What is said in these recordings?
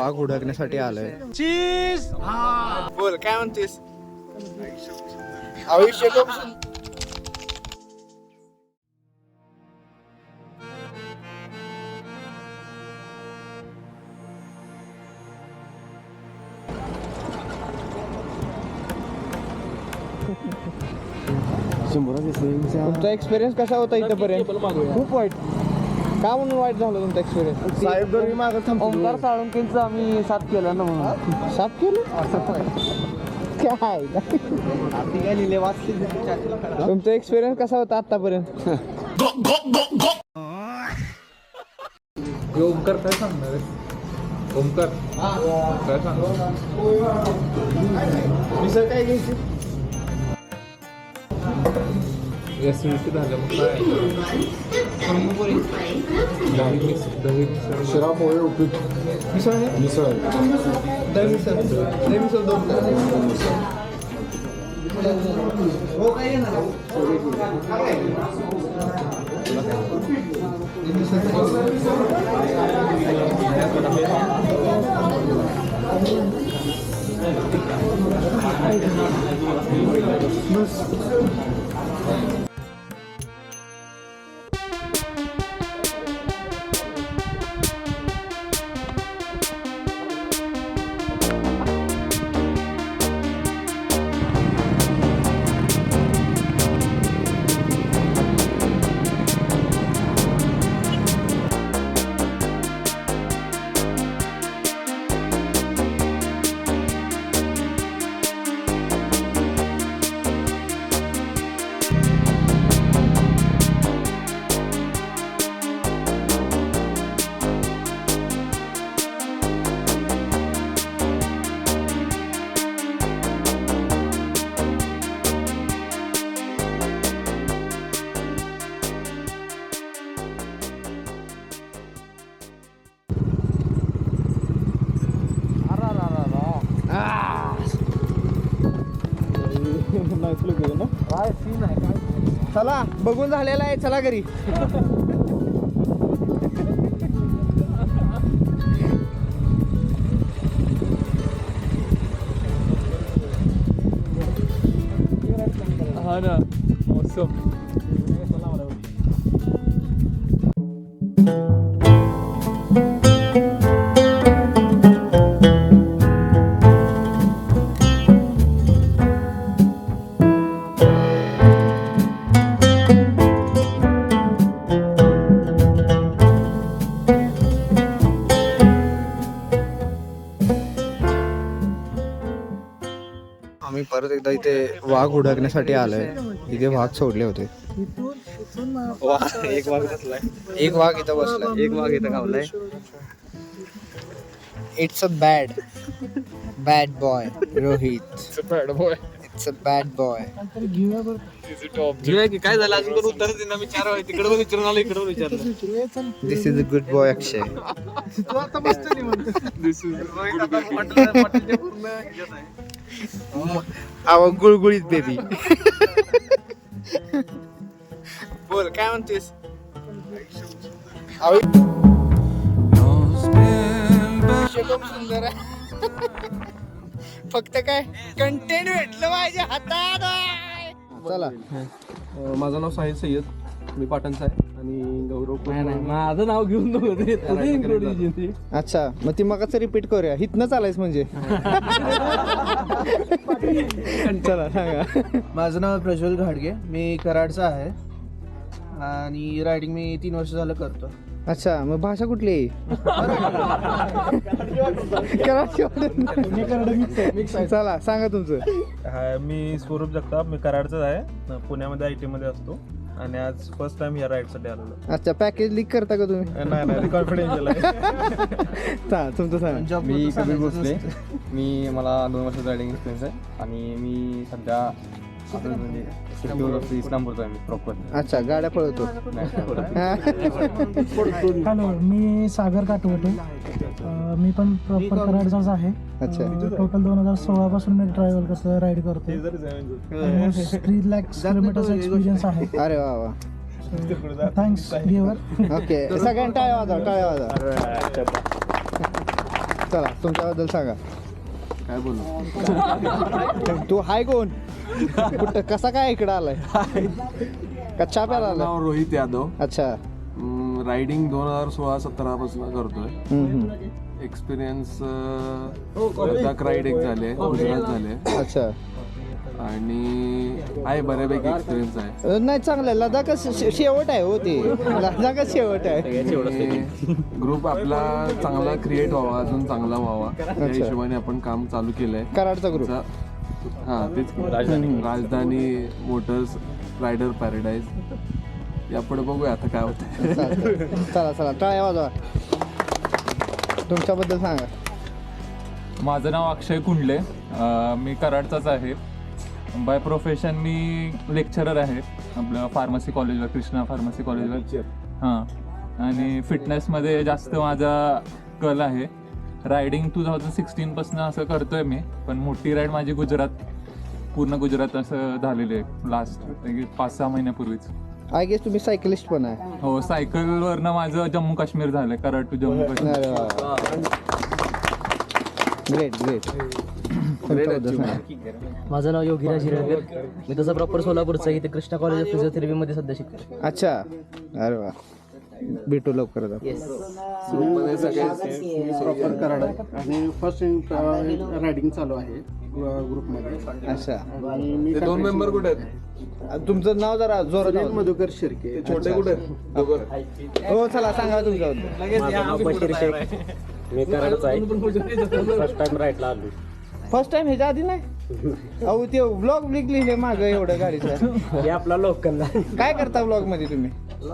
वाघ हुडकण्यासाठी आलोय. चीज बोल काय म्हणतेस. आयुष्य खूप तुमचा एक्सपिरियन्स कसा होता इथपर्यंत. खूप वाईट. का म्हणून वाईट झालं तुमचा एक्सपिरियन्स. साहेब जर मी मागं थांबतो. ओंकार साळुंकेंचं आम्ही साफ केलं ना म्हणून. साफ केलं काय तुमचा एक्सपिरियन्स कसा होता आतापर्यंत. ओंकार काय सांगणार आहे. ओंकार काय सांगणार. मिसळ काय घ्यायची. ऍसिडिटी झालं मग काय शिरा पोहे उपीट मिसळ आहे. मिसळ आहे. दही मिसळ. दही मिसळ 2 हो काय येणार. चला बघून झालेला आहे. चला घरी. हा ना मौसम. आम्ही परत एकदा इथे वाघ हुडकण्यासाठी आलोय. इथे वाघ सोडले होते. एक वाघ बसलाय. एक वाघ इथं बसलाय. एक वाघ इथं गावलाय. It's a bad boy Rohit. Bad boy. It's a bad boy. घेऊया की काय झालं अजून कोण उत्तर देणार. मी 4 वेळा तिकडे पण विचारून आलो इकडे पण विचारलं. दिस इज अ गुड बॉय अक्षय. आवा गुळगुळीत बेबी. बोल काय म्हणतेस. खूप सुंदर आहे. फक्त काय कंटेंट भेटलं माझ्या हातात. चला. माझं नाव साहिल सय्यद. मी पाटणचा आहे आणि गौरव माझं नाव घेऊन नव्हते. अच्छा मग ती मगाच रिपीट करूया. हितनं चालायच म्हणजे. चला सांगा. माझं नाव प्रज्वल घाडगे. मी कराडचा आहे आणि रायडिंग मी 3 वर्ष झालं करतो. अच्छा मग भाषा कुठली आहे. चला सांगा तुमचं. मी स्वरूप जगताप. मी कराडचाच आहे. पुण्यामध्ये IT मध्ये असतो आणि आज फर्स्ट टाइम या राईडसाठी आलेलो. अच्छा पॅकेज लीक करता का तुम्ही. नाही कॉन्फिडेन्शियल आहे. तुमचं सांगा. मी कबीर भोसले. मला 2 वर्षाचा रायडिंग एक्सपिरियन्स आहे आणि मी सध्या म्हणजे इस्लामपूरचा आहे मी प्रॉपर. अच्छा गाड्या पळवतो. हॅलो मी सागर काटवटे. मी पण प्रॉपर कराडचाच आहे. अच्छा. टोटल 2016 पासून मी ट्रॅव्हल कसं राईड करतो. 3 लाख किलोमीटरचा एक्सपिरियन्स आहे. अरे वा वा. Thanks giver. ओके सगळ्यांना टाळ्या वाजवा. चला तुमच्याबद्दल सांगा. काय बोलू? तू हाय कोण? कुठं कसा काय इकडं आलाय? का चहा प्यायला आलाय? नाव रोहित यादव. अच्छा. रायडिंग 2016-17 पासून करतोय. एक्सपिरियन्स लडाख राईड एक झाले, गुजरात झाले. अच्छा. आणि आहे बऱ्यापैकी एक्सपिरियन्स आहे. नाही चांगलं, लडाखच शेवट आहे हो, ते लडाखच शेवट आहे. ग्रुप आपला चांगला क्रिएट व्हावा, अजून चांगला व्हावा त्या हिशोबाने आपण काम चालू केलंय. कराडचा ग्रुप. हा तेच राजधानी मोटर्स रायडर पॅराडाईज. यापुढे बघूया आता काय होतं. चला चला टाळ्या वाजवा. तुमच्याबद्दल सांगा. माझं नाव अक्षय कुंडले. मी कराडचाच आहे. बाय प्रोफेशन मी लेक्चरर आहे आपलं फार्मसी कॉलेजला, कृष्णा फार्मसी कॉलेजला. हां. आणि फिटनेसमध्ये जास्त माझा कल आहे. रायडिंग 2016पासून असं करतो आहे मी, पण मोठी राईड माझी पूर्ण गुजरात असं झालेली आहे लास्ट 5-6 महिन्यापूर्वीच. आय गेस तुम्ही सायकलिस्ट पण आहे. हो, सायकलवरनं माझं जम्मू काश्मीर झालं, Karad to Jammu Kashmir. Great great. माझं नाव योगीराज हिरडकर. मी तसं प्रॉपर सोलापूरचा, इथे कृष्णा कॉलेज ऑफ फिजिओथेरपीमध्ये सध्या शिकतो. अच्छा. अरे वा, भेटू लवकरच. प्रॉपर कराड आणि फर्स्ट रायडिंग चालू आहे ग्रुपमध्ये. अच्छा. आणि मी 2 मेंबर कुठे आहेत? तुमचं नाव जरा जोरात. मधुकर शिर्के. छोटे कुठे आहेत? हो चला सांगा तुमच्याबद्दल. मी कराडचा आहे. फर्स्ट टाइम राईडला आलो. फर्स्ट टाइम ह्याच्या आधी नाही? अहो ते ब्लॉग लिहिले मागं एवढं गाडीचं. हे आपला लोकल काय करता ब्लॉग मध्ये तुम्ही?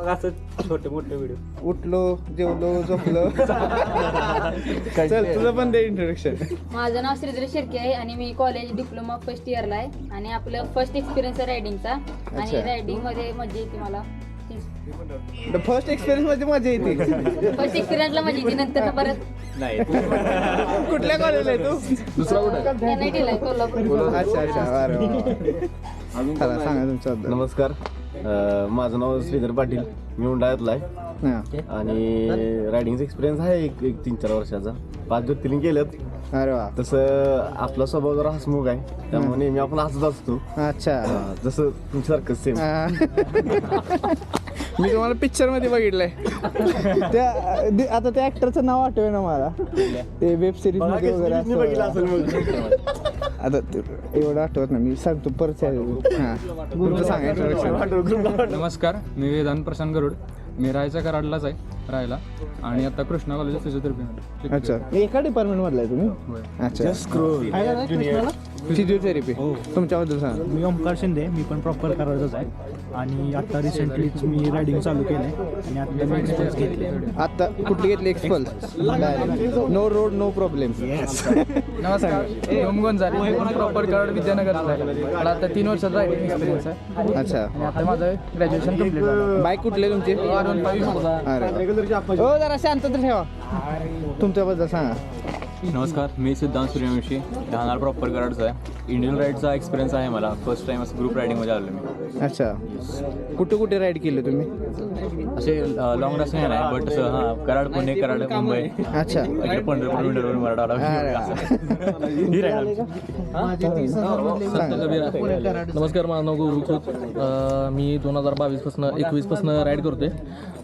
असं छोटे मोठे व्हिडिओ. उठलो, जेवलो, झोपलो. चल तुझं पण दे इंट्रोडक्शन. माझं नाव श्रीधर शिर्के आहे आणि मी कॉलेज डिप्लोमा फर्स्ट इयरला आहे. आणि आपलं फर्स्ट एक्सपिरियन्स आहे रायडिंगचा. आणि रायडिंग मध्ये मजा येते मला. फर्स्ट एक्सपिरियन्स मध्ये मजा येते. फर्स्ट एक्सपिरियन्सला मजा येते, नंतर परत कुठल्या कॉलेजला आहे तू? दुसरा कुठे? NIT ला आहे, कोल्हापूर. अच्छा अच्छा. अरे वा. चला सांगा तुमच्याबद्दल. नमस्कार. माझं नाव श्रीधर पाटील. मी उंडाळ्यातला आहे आणि रायडिंगचा एक्सपिरियन्स आहे एक 3-4 वर्षाचा. 5 ज्योतिर्लिंग केलेत. अरे वा. तसं आपला स्वभाव जरा हसमुख आहे, त्यामुळे नेहमी आपण हसत असतो. अच्छा. जसं तुमच्यासारखं सेम. मी तुम्हाला पिक्चर मध्ये बघितलंय. त्या आता त्या ऍक्टरचं नाव आठवे ना मला, ते वेब सिरीज मध्ये वगैरे आता एवढं आठवत नाही. मी सांगतो परत. तुमचं सांगायचं. नमस्कार, मी वेदांत प्रशांत गरुड. मी राहायचा कराडलाच आहे राहायला आणि आता कृष्णा कॉलेज ऑफ फिजिओथेरपी. अच्छा. एका डिपार्टमेंट मधला आहे तुम्ही? अच्छा. फिजिओथेरपी. तुमच्याबद्दल सांगा. मी ओमकार शिंदे. मी पण प्रॉपर कराडचाच आहे आणि आता रिसेंटलीच मी रायडिंग चालू केलंय आणि आता मी एक्सपल्स घेतले. आता कुठली घेतली? Xpulse. No road no problem. नमस्कार, ओम झाले. मी पण प्रॉपर कराड विद्यानगरचा आहे. मला आता 3 वर्षाचा रायडिंग एक्सपिरियन्स आहे. अच्छा. आणि आता माझं ग्रॅज्युएशन कम्प्लीट झालं. बाईक कुठले तुमचे? अरे हो, जरा शांत ठेवा. तुमच्याबद्दल सांगा. नमस्कार, मी सिद्धांत सूर्यवंशी. राहणार प्रॉपर कराडचा आहे. इंडियन राईडचा एक्सपिरियन्स आहे मला. फर्स्ट टाइम असं ग्रुप रायडिंगमध्ये आलो मी. अच्छा. कुठे कुठे राईड केले तुम्ही? असे लॉंग रस्ते नाही, बट असं हां, कराड पुणे, कराड मुंबई, अच्छा. इकडे पंढरपूर मराठवाडा ही राईड. नमस्कार, माझं नाव गौरव खोत. मी 2021पासून राईड करतोय.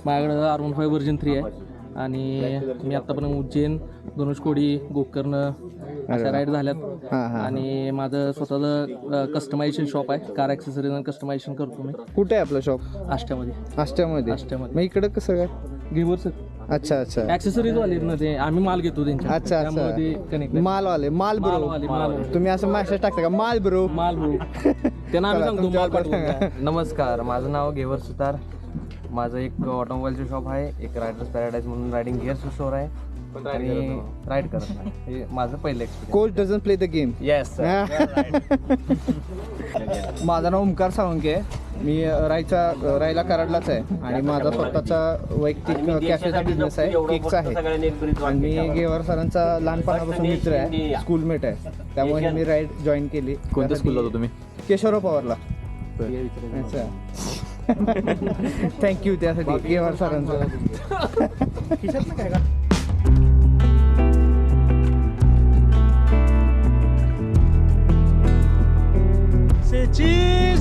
माझ्याकडं R15 वर्जन 3 आहे आणि मी आत्तापर्यंत उज्जैन, धनुषकोडी, गोकर्ण अशा राईड झाल्यात. आणि माझं स्वतःचं कस्टमायझेशन शॉप आहे. कार ॲक्सेसरीज आणि कस्टमायझेशन करतो मी. कुठे आहे आपलं शॉप? आष्ट्यामध्ये. आष्ट्यामध्ये. आष्ट्यामध्ये. मग इकडं कसं काय? घेवर सर. अच्छा अच्छा. ॲक्सेसरीज वाले ना ते, आम्ही माल घेतो त्यांच्या. अच्छा त्यामुळे ते कनेक्ट. मालवाले. माल ब्रो. माल. तुम्ही असं मॅसेज टाकता का माल ब्रो? माल ब्रो. त्यांना आम्ही सांगतो माल पाठवून. नमस्कार, माझं नाव घेवर सुतार. माझं एक ऑटोमोबाईलचं शॉप आहे. एक रायडर्स पॅराडाईज म्हणून रायडिंग गिअरचं स्टोअर आहे आणि राईड करत नाही. हे माझं पहिलं experience. Coach doesn't play the game. Yes. माझं नाव ओमकार सावंके आहे. मी राहायला कराडलाच आहे आणि माझा स्वतःचा वैयक्तिक कॅफेचा बिझनेस आहे, केकचा आहे. आणि मी गेवर सरांचा लहानपणापासून मित्र आहे, स्कूलमेट आहे. त्यामुळे मी राईड जॉईन केली. कोणत्या स्कूलला होतो तुम्ही? केशवराव पवारला. अच्छा. थँक्यू त्यासाठी गेवर सरांचं. से चीज